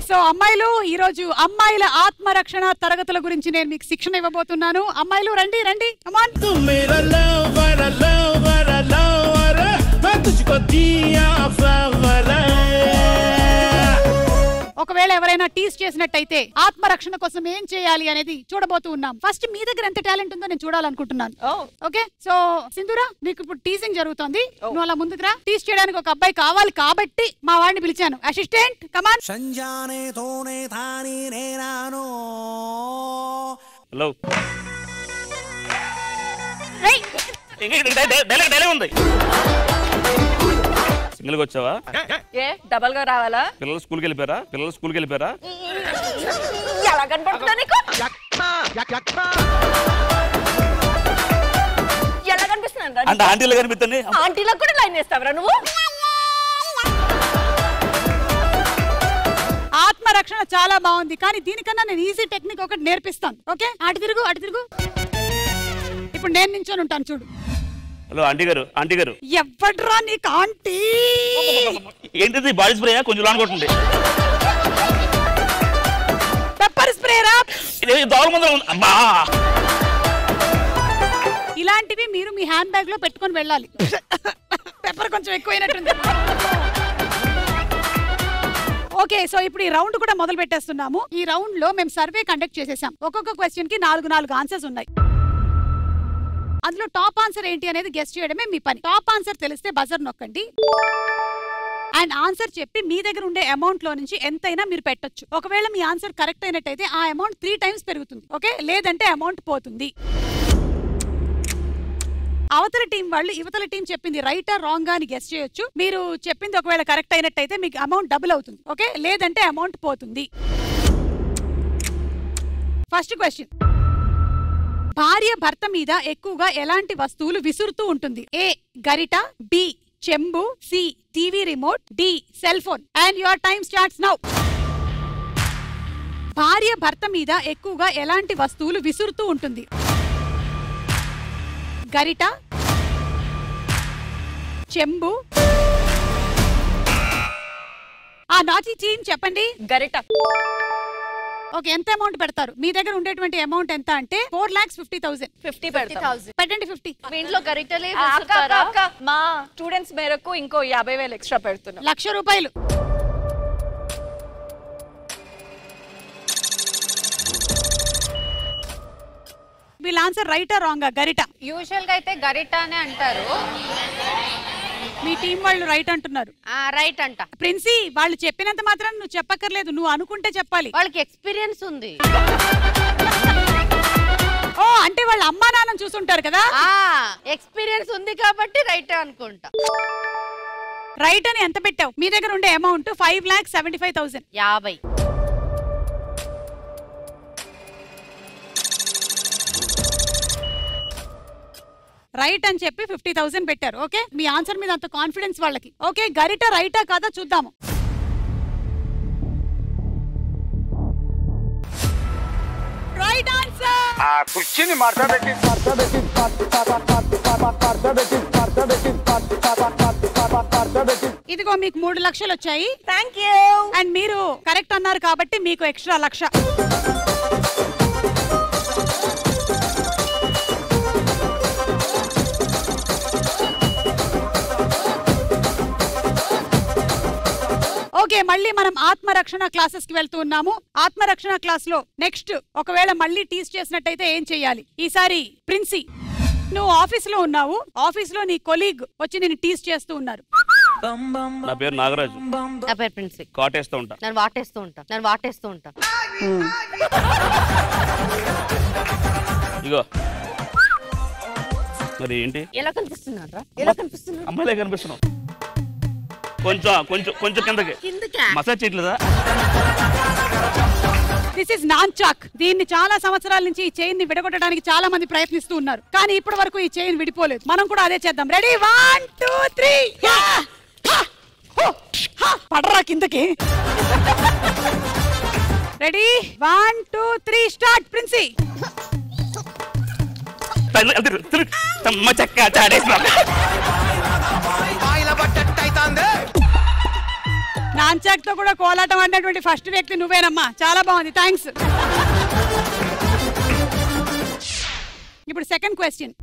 సో అమ్మాయిలు, ఈ రోజు అమ్మాయిల ఆత్మరక్షణ తరగతుల గురించి నేను మీకు శిక్షణ ఇవ్వబోతున్నాను. అమ్మాయిలు రండి రండి, కమాన్. ఒకవేళ ఎవరైనా టీస్ చేసినట్టయితే ఆత్మరక్షణ కోసం ఏం చేయాలి అనేది చూడబోతూ ఉన్నాం. ఫస్ట్ మీ దగ్గర ఎంత టాలెంట్ ఉందో నేను చూడాలనుకుంటున్నాను. ఓకే, సో సింధూరా నీకు ఇప్పుడు టీసింగ్ జరుగుతోంది. నువ్వు అలా ముందుకు రా. టీస్ చేయడానికి ఒక అబ్బాయి కావాలి కాబట్టి మా వాడిని పిలిచాను. అసిస్టెంట్ కమాన్. హలో ఉంది. సింగిల్ గా వచ్చావా? ఏ డబల్ గా రావాలా? పిల్లలు స్కూల్కి వెళ్ళిపోయారా? ఎలా కనపడుతుందా నీకు? ఎలా కనిపిస్తున్నాను? అంటే ఆంటీలు కనిపిస్తుంది. ఆంటీలకు కూడా లైన్ వేస్తావరా నువ్వు? ఆత్మరక్షణ చాలా బాగుంది, కానీ దీనికన్నా నేను ఈజీ టెక్నిక్ ఒకటి నేర్పిస్తాను. ఓకే, అటు తిరుగు. ఇప్పుడు నేను నించొని ఉంటాను చూడు. హలో ఆంటీ గారు. ఎవడ్రా నీకు ఆంటీ? ఏంటిది బాడీ స్ప్రే? కొంచెం అనుకుంటుంది. పెప్పర్ స్ప్రే రా. అమ్మా, ఇలాంటివి మీరు మీ హ్యాండ్ బ్యాగ్ లో పెట్టుకొని వెళ్ళాలి. పెప్పర్ కొంచెం ఎక్కువైనట్టుంది. ఓకే, సో ఇప్పుడు ఈ రౌండ్ కూడా మొదలు పెట్టేస్తున్నాము. ఈ రౌండ్ లో మేము సర్వే కండక్ట్ చేసేసాం. ఒక్కొక్క క్వశ్చన్ కి 4 ఆన్సర్స్ ఉన్నాయి. అందులో టాప్ ఆన్సర్ ఏంటి అనేది గెస్ చేయడమే మీ పని. టాప్ ఆన్సర్ తెలిస్తే బజర్ నొక్కండి అండ్ ఆన్సర్ చెప్పి మీ దగ్గర ఉండే అమౌంట్ లో నుంచి ఎంతైనా మీరు పెట్టొచ్చు. ఒకవేళ మీ ఆన్సర్ కరెక్ట్ అయినట్టయితే ఆ అమౌంట్ 3 times పెరుగుతుంది. ఓకే, లేదంటే అమౌంట్ పోతుంది. అవతల టీం వాళ్ళు ఇవతల టీం చెప్పింది రైటా రాంగ్ అని గెస్ చేయొచ్చు. మీరు చెప్పింది ఒకవేళ కరెక్ట్ అయినట్టయితే మీకు అమౌంట్ డబుల్ అవుతుంది. ఓకే, లేదంటే అమౌంట్ పోతుంది. ఫస్ట్ క్వశ్చన్, భార్య భర్త మీద ఎక్కువగా ఎలాంటి వస్తువులు విసురుతూ ఉంటుంది? ఏ గరిట, బి చెంబు, C TV remote, D cell phone. And your time starts now. భార్య భర్త మీద ఎక్కువగా ఎలాంటి వస్తువులు విసురుతూ ఉంటుంది? గరిట, చెంబు. ఆ నాటి టీం చెప్పండి. గరిట. ఓకే, ఎంత అమౌంట్ పెడతారు? మీ దగ్గర ఉండేటువంటి అమౌంట్ ఎంత అంటే 4,50,000. 50 పెడతాం. పెట్టండి 50. మీ ఇంట్లో గరిటలే మా స్టూడెంట్స్ మేరకు ఇంకో 50,000 ఎక్స్ట్రా పెడుతున్నాం. 1,00,000 రూపాయలు. వీళ్ళ ఆన్సర్ రైటా రాంగా? గరిట. యూజువల్ గా అయితే గరిట అనే అంటారు. మీ టీం వాళ్ళు రైట్ అంటున్నారు. రైట్ అంట. ప్రిన్సీ, వాళ్ళు చెప్పినంత మాత్రం నువ్వు చెప్పక్కర్లేదు, నువ్వు అనుకుంటే చెప్పాలి. వాళ్ళకి ఎక్స్పీరియన్స్ ఉంది. ఓ, అంటే వాళ్ళ అమ్మా నాన్న చూసుంటారు కదా. ఎక్స్పీరియన్స్ ఉంది కాబట్టి రైట్ అనుకుంటా. రైట్ అని ఎంత పెట్టావు? మీ దగ్గర ఉండే అమౌంట్ 5,75,000. 50. రైట్ అని చెప్పి 50,000 పెట్టారు. ఓకే, మీ ఆన్సర్ మీద అంత కాన్ఫిడెన్స్ వాళ్ళకి. ఓకే, గరిట రైటా కాదా చూద్దాము. Right answer. కుర్చీని మాట్లాడబెట్టి ఇదిగో మీకు 3 లక్షలు వచ్చాయి. Thank you. అండ్ మీరు కరెక్ట్ అన్నారు కాబట్టి మీకు ఎక్స్ట్రా 1,00,000. ఓకే, మళ్ళీ మనం ఆత్మరక్షణ క్లాసెస్ కి వెళ్తూ ఉన్నాము. ఆత్మరక్షణ క్లాస్ లో నెక్స్ట్ ఒకవేళ మళ్ళీ టీస్ చేసినట్టయితే ఏం చేయాలి? ఈసారి ప్రిన్సీ, నువ్వు ఆఫీస్ లో ఉన్నావు. ఆఫీస్ లో నీ కొలీగ్ వచ్చి నేను టీస్ చేస్తూ ఉన్నారు. నా పేరు నాగరాజు. నా పేరు ప్రిన్సీ. కాటేస్తూ ఉంటా. నేను వాటేస్తూ ఉంటా. ఇగో మరి ఏంటి? ఎలా కనిపిస్తున్నారా? ఎలా కనిపిస్తున్నా? అమ్మాయిలే కనిపిస్తున్నావు. కొంచెం కొంచెం కొంచెం కిందకి మసాజ్ చేయట్లేదా? This is nunchuck. దీన్ని చాలా సంవత్సరాల నుంచి ఈ చైన్ ని విడగొట్టడానికి చాలా మంది ప్రయత్నిస్తూ ఉన్నారు, కానీ ఇప్పటి వరకు ఈ చైన్ విడిపోలేదు. మనం కూడా అదే చేద్దాం. రెడీ 1 2 3 పడరా కిందకి. Ready 1 2 3 start. ప్రిన్సీ నాన్చాక్ తో కూడా కోలాటం ఆడినటువంటి ఫస్ట్ వ్యక్తి నువ్వేనమ్మా. చాలా బాగుంది, థ్యాంక్స్. ఇప్పుడు సెకండ్ క్వశ్చన్.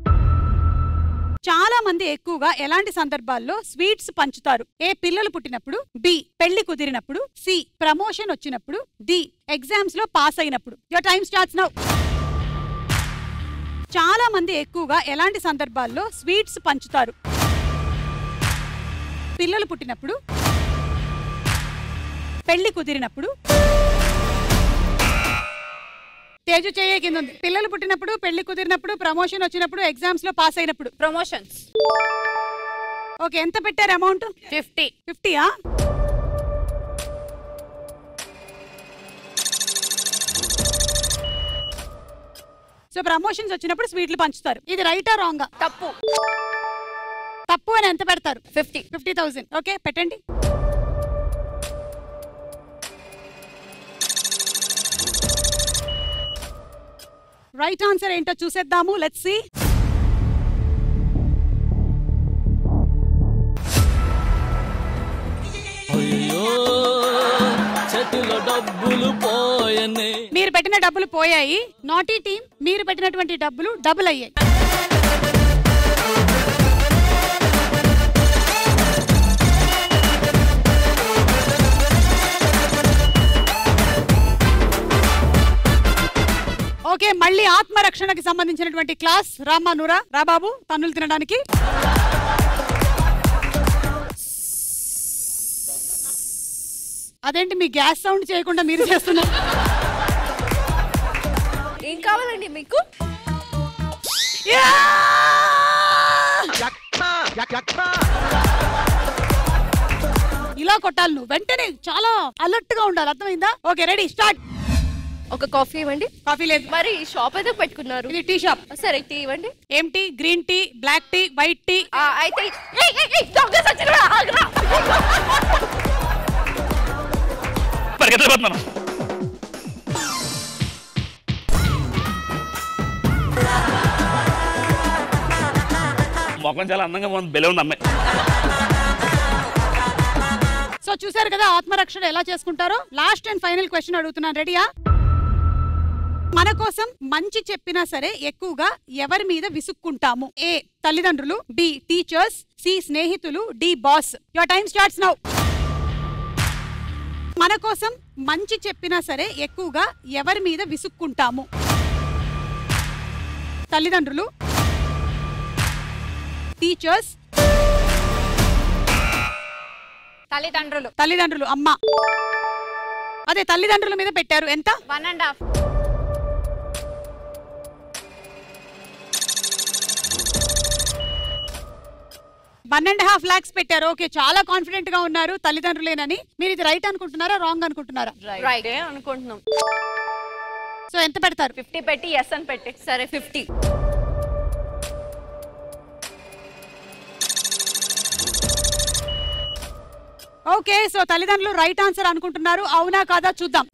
చాలా మంది ఎక్కువగా ఎలాంటి సందర్భాల్లో స్వీట్స్ పంచుతారు? ఏ పిల్లలు పుట్టినప్పుడు, బి పెళ్లి కుదిరినప్పుడు, సి ప్రమోషన్ వచ్చినప్పుడు, డి ఎగ్జామ్స్ లో పాస్ అయినప్పుడు. Your time starts now. చాలా మంది ఎక్కువగా ఎలాంటి సందర్భాల్లో స్వీట్స్ పంచుతారు? పిల్లలు పుట్టినప్పుడు, పెళ్లి కుదిరినప్పుడు. తేజు చేయ కింద ఉంది. పిల్లలు పుట్టినప్పుడు, పెళ్లి కుదిరినప్పుడు, ప్రమోషన్ వచ్చినప్పుడు, ఎగ్జామ్స్ లో పాస్ అయినప్పుడు. ప్రమోషన్స్. ఓకే, ఎంత పెట్టారు అమౌంట్? 50. 50యా? సో ప్రమోషన్స్ వచ్చినప్పుడు స్వీట్లు పంచుతారు. ఇది రైటా రాంగా? తప్పు. తప్పు అని ఎంత పెడతారు? 50,000. ఓకే, పెట్టండి. రైట్ ఆన్సర్ ఏంటో చూసేద్దాము. Let's see. మీరు పెట్టిన డబ్బులు పోయాయి. నాటీ టీమ్, మీరు పెట్టినటువంటి డబ్బులు డబుల్ అయ్యాయి. ఓకే, మళ్ళీ ఆత్మరక్షణకి సంబంధించినటువంటి క్లాస్. రామ్మా నూరా, రా బాబు తన్నులు తినడానికి. అదేంటి మీ గ్యాస్ సౌండ్ చేయకుండా మీరు చేస్తున్నారు? ఏం కావాలండి మీకు? ఇలా కొట్టాలి నువ్వు. వెంటనే చాలా అలర్ట్ గా ఉండాలి, అర్థమైందా? Okay, ready start. ఒక కాఫీ ఇవ్వండి. కాఫీ లేదు. మరి షాప్ ఏదో పెట్టుకున్నారు? ఇది టీ షాప్. సరే టీ ఇవ్వండి. ఏం tea? Green tea, black tea, white tea. అయితే పరిగెత్తలేకపోతున్నాను. మొఖం చాలా అందంగా ఉంది, బెలే ఉంది అమ్మాయి. సో చూసారు కదా ఆత్మరక్షణ ఎలా చేసుకుంటారో. లాస్ట్ అండ్ ఫైనల్ క్వశ్చన్ అడుగుతున్నాను, రెడీయా? మన కోసం మంచి చెప్పినా సరే ఎక్కువగా ఎవరి మీద విసుక్కుంటాము? ఏ తల్లిదండ్రులు, బి టీచర్స్, సి స్నేహితులు, D boss. Your time starts now. మన కోసం మంచి చెప్పినా సరే ఎక్కువగా ఎవరి మీద విసుక్కుంటాము? తల్లిదండ్రులు, టీచర్స్, తల్లిదండ్రులు. అమ్మ అదే తల్లిదండ్రుల మీద పెట్టారు. ఎంత? 1.5. 1.5 lakhs పెట్టారు. ఓకే, చాలా కాన్ఫిడెంట్ గా ఉన్నారు తల్లిదండ్రులేనని. మీరు ఇది రైట్ అనుకుంటున్నారా, రాంగ్ అనుకుంటున్నారా? రైట్ అనుకుంటున్నాం. సో ఎంత పెడతారు? 50 పెట్టి ఎస్ అని పెట్టి. సరే 50. ఓకే, సో తల్లిదండ్రులు రైట్ ఆన్సర్ అనుకుంటున్నారు. అవునా కాదా చూద్దాం.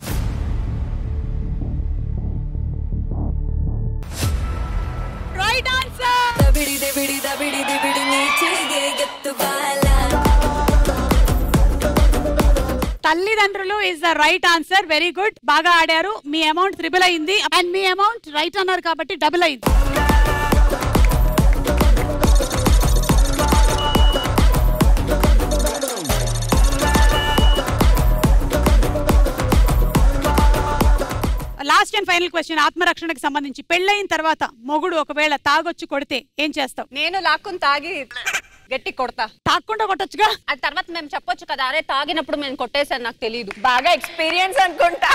Right answer. తల్లిదండ్రులు is the right answer. Very good, బాగా ఆడారు. మీ అమౌంట్ ట్రిపుల్ అయింది అండ్ మీ అమౌంట్ రైట్ అన్నారు కాబట్టి డబుల్ అయింది. లాస్ట్ అండ్ ఫైనల్ క్వశ్చన్ ఆత్మరక్షణకు సంబంధించి. పెళ్ళైన తర్వాత మొగుడు ఒకవేళ తాగొచ్చి కొడితే ఏం చేస్తావు? నేను లాక్కుని తాగి గట్టి కొడతా. తాగకుండా కొట్టొచ్చుగా. ఆ తర్వాత మేము చెప్పొచ్చు కదా, అరే తాగినప్పుడు మేము కొట్టేసాను, నాకు తెలియదు, బాగా ఎక్స్పీరియన్స్ అనుకుంటా.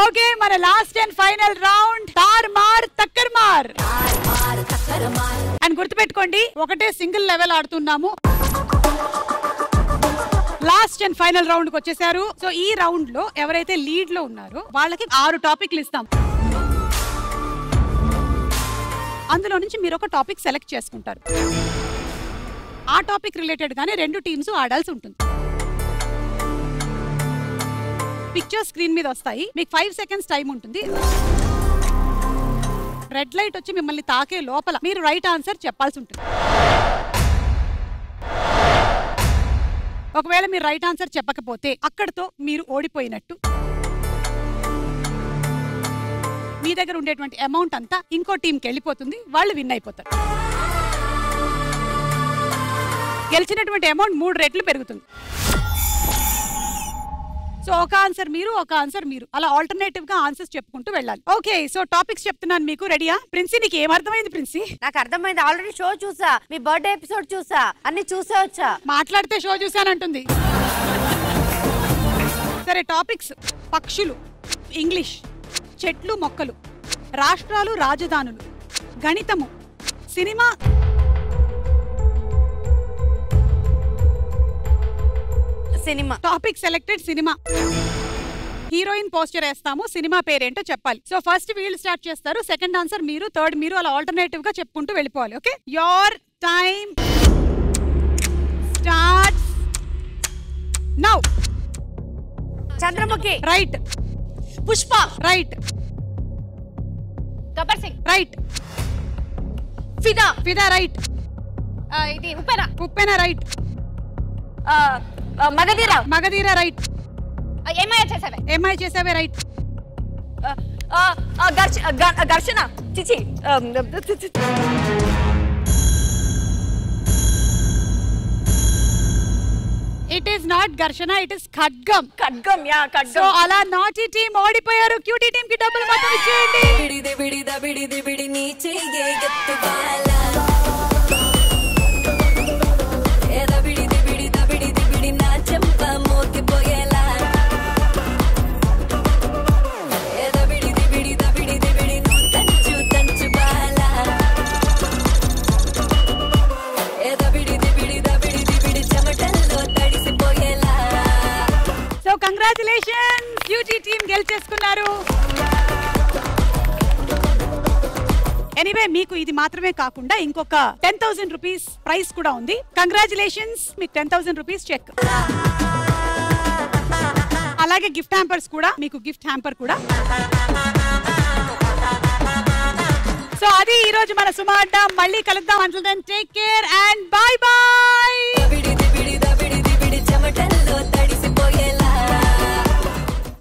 ఓకే, మన లాస్ట్ అండ్ ఫైనల్ రౌండ్ తార్ మార్ తక్కర్ మార్. అండ్ గుర్తుపెట్టుకోండి, ఒకటే సింగిల్ లెవెల్ ఆడుతున్నాము. లాస్ట్ అండ్ ఫైనల్ రౌండ్ కి వచ్చేసారు. సో ఈ రౌండ్ లో ఎవరైతే లీడ్ లో ఉన్నారో వాళ్ళకి 6 టాపిక్లు ఇస్తాం. అందులో నుంచి మీరు ఒక టాపిక్ సెలెక్ట్ చేసుకుంటారు. ఆ టాపిక్ రిలేటెడ్ గానే 2 టీమ్స్ ఆడాల్సి ఉంటుంది. పిక్చర్ స్క్రీన్ మీద వస్తాయి. మీకు 5 సెకండ్స్ టైం ఉంటుంది. రెడ్ లైట్ వచ్చి మిమ్మల్ని తాకే లోపల మీరు రైట్ ఆన్సర్ చెప్పాల్సి ఉంటుంది. ఒకవేళ మీరు రైట్ ఆన్సర్ చెప్పకపోతే అక్కడతో మీరు ఓడిపోయినట్టు. మీ దగ్గర ఉండేటువంటి అమౌంట్ అంతా ఇంకో టీంకి వెళ్ళిపోతుంది, వాళ్ళు విన్ అయిపోతారు. గెలిచినటువంటి అమౌంట్ 3 రెట్లు పెరుగుతుంది. సో ఒక ఆన్సర్ మీరు, ఒక ఆన్సర్ మీరు, అలా ఆల్టర్నేటివ్ గా ఆన్సర్స్ చెప్పుకుంటూ వెళ్ళాలి. ఓకే, సో టాపిక్స్ చెప్తున్నాను మీకు. రెడీయా? ప్రిన్సీ, నీకు ఏమర్థమైంది? ప్రిన్సీ, నాకు అర్థమైంది. ఆల్రెడీ షో చూసా, మీ బర్త్డే ఎపిసోడ్ చూసా, అన్ని చూసా వచ్చా. మాట్లాడితే షో చూసానంటుంది. సరే, టాపిక్స్: పక్షులు, ఇంగ్లీష్, చెట్లు మొక్కలు, రాష్ట్రాలు రాజధానులు, గణితము, cinema. Cinema topic selected. Cinema. Heroine poster వేస్తాము, సినిమా పేరేంటో చెప్పాలి. సో ఫస్ట్ వీళ్ళు స్టార్ట్ చేస్తారు, సెకండ్ ఆన్సర్ మీరు, థర్డ్ మీరు, అలా ఆల్టర్నేటివ్ గా చెప్పుకుంటూ వెళ్ళిపోవాలి. Okay, your time starts now. Chandramukhi right. Pushpa right. Gabbar Singh right. Fidaa Fidaa right. ఇది ఉప్పెన ఉప్పెన రైట్. మగధీర మగధీర రైట్. ఎంఐ చేసావే రైట్. ఘర్షణ చిచి it is not Gharshana, it is Khadgam. Khadgam, yeah so ఖడ్గం. అలా నాటి టీం ఓడిపోయారు. క్యూటీ టీం కి డబ్బులు మొత్తం ఇచ్చేయండి. సో కంగ్రాచులేషన్స్, క్యూటీ టీం గెలిచేసుకున్నారు. ఎనీవే, మీకు ఇది మాత్రమే కాకుండా ఇంకొక 10,000 రూపీస్ ప్రైజ్ కూడా ఉంది. కంగ్రాచులేషన్స్, మీకు 10,000 రూపీస్ చెక్. అలాగే గిఫ్ట్ హ్యాంపర్స్ కూడా, మీకు గిఫ్ట్ హ్యాంపర్ కూడా. సో అది ఈ రోజు మన సుమా అడ్డా. మళ్ళీ కలుద్దాం. Until then take care and bye by.